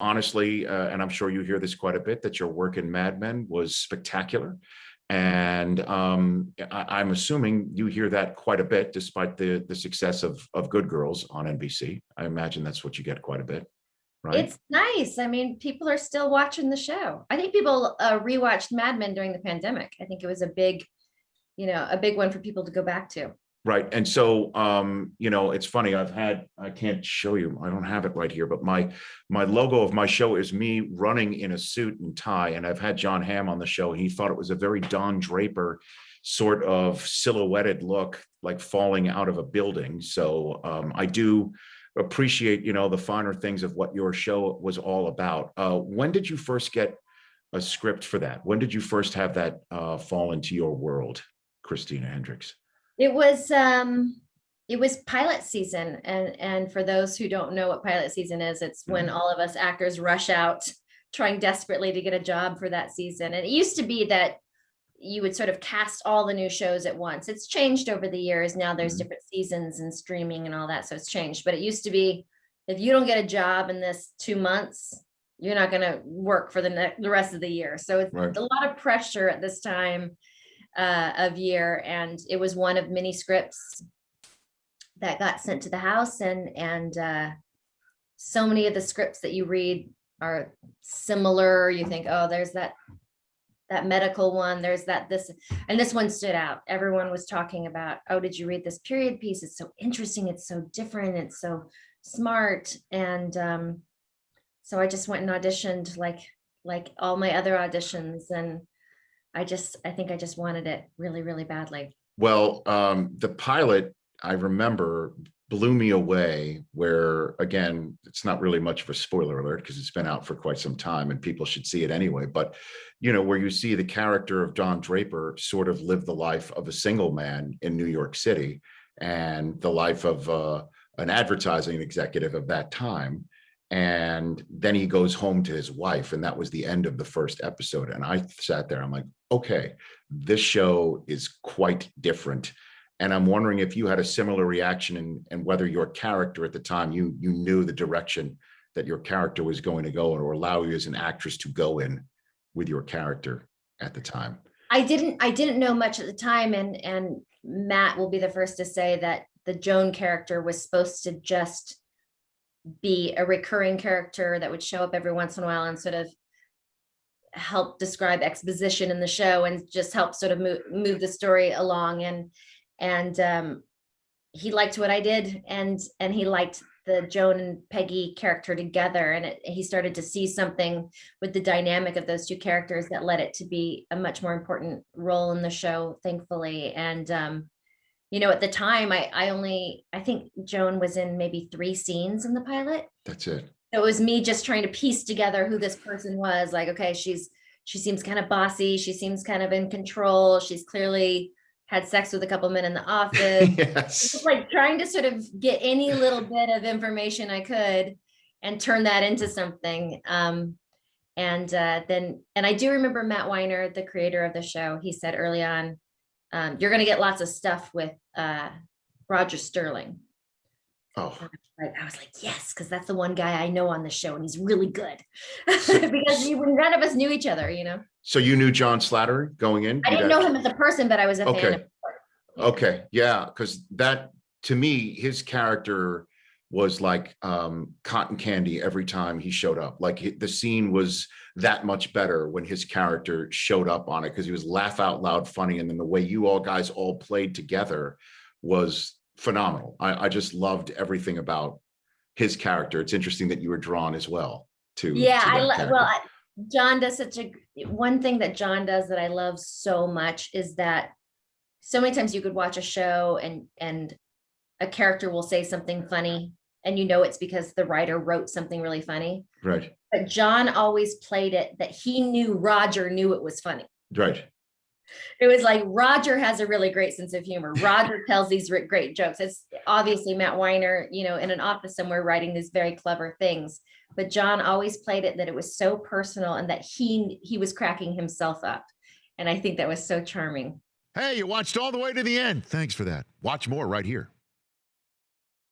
honestly, and I'm sure you hear this quite a bit, that your work in Mad Men was spectacular. And I'm assuming you hear that quite a bit, despite the success of Good Girls on NBC. I imagine that's what you get quite a bit, right? It's nice. I mean, people are still watching the show. I think people rewatched Mad Men during the pandemic. I think it was a big one for people to go back to. Right. And so, it's funny. I can't show you, I don't have it right here, but my logo of my show is me running in a suit and tie. And I've had John Hamm on the show. He thought it was a very Don Draper sort of silhouetted look, like falling out of a building. So I do appreciate, the finer things of what your show was all about. When did you first get a script for that? When did you first have that fall into your world, Christina Hendricks? It was pilot season, and for those who don't know what pilot season is, it's when all of us actors rush out trying desperately to get a job for that season. And it used to be that you would sort of cast all the new shows at once. It's changed over the years. Now there's different seasons and streaming and all that, so it's changed. But it used to be, if you don't get a job in this 2 months, you're not going to work for the rest of the year. So it's a lot of pressure at this time of year, and it was one of many scripts that got sent to the house, and so many of the scripts that you read are similar. You think, oh, there's that medical one, there's this, and this one stood out. Everyone was talking about, oh, did you read this period piece? It's so interesting, it's so different, it's so smart. And so I just went and auditioned like all my other auditions, and I think I just wanted it really, really badly. Well, the pilot, I remember, blew me away, where, again, it's not really much of a spoiler alert because it's been out for quite some time and people should see it anyway. But, where you see the character of Don Draper sort of live the life of a single man in New York City and the life of an advertising executive of that time. And then he goes home to his wife, and that was the end of the first episode. And I sat there, I'm like, okay, this show is quite different. And I'm wondering if you had a similar reaction, and whether your character at the time, you knew the direction that your character was going to go, or allow you as an actress to go in with your character at the time. I didn't know much at the time. And Matt will be the first to say that the Joan character was supposed to just be a recurring character that would show up every once in a while and sort of help describe exposition in the show and just help sort of move the story along. And he liked what I did, and he liked the Joan and Peggy character together, and he started to see something with the dynamic of those two characters that led it to be a much more important role in the show, thankfully. And at the time, I think Joan was in maybe 3 scenes in the pilot. That's it. So it was me just trying to piece together who this person was. Like, okay, she seems kind of bossy. She seems kind of in control. She's clearly had sex with a couple men in the office. Yes. Just like trying to sort of get any little bit of information I could and turn that into something. And I do remember Matt Weiner, the creator of the show, he said early on, you're going to get lots of stuff with Roger Sterling. Oh, I was like, yes, because that's the one guy I know on the show, and he's really good. Because none of us knew each other, So you knew John Slattery going in? I didn't know him as a person, but I was a fan of him. Okay, yeah, because that, to me, his character was like cotton candy every time he showed up. Like, the scene was that much better when his character showed up on it, because he was laugh out loud funny, and then the way you all guys all played together was phenomenal. I just loved everything about his character. It's interesting that you were drawn as well to. Yeah, John does one thing that John does that I love so much is that so many times you could watch a show and a character will say something funny, and it's because the writer wrote something really funny. Right. But John always played it that he knew Roger knew it was funny. Right. It was like, Roger has a really great sense of humor. Roger tells these great jokes. It's obviously Matt Weiner, in an office somewhere writing these very clever things. But John always played it that it was so personal and that he was cracking himself up. And I think that was so charming. Hey, you watched all the way to the end. Thanks for that. Watch more right here.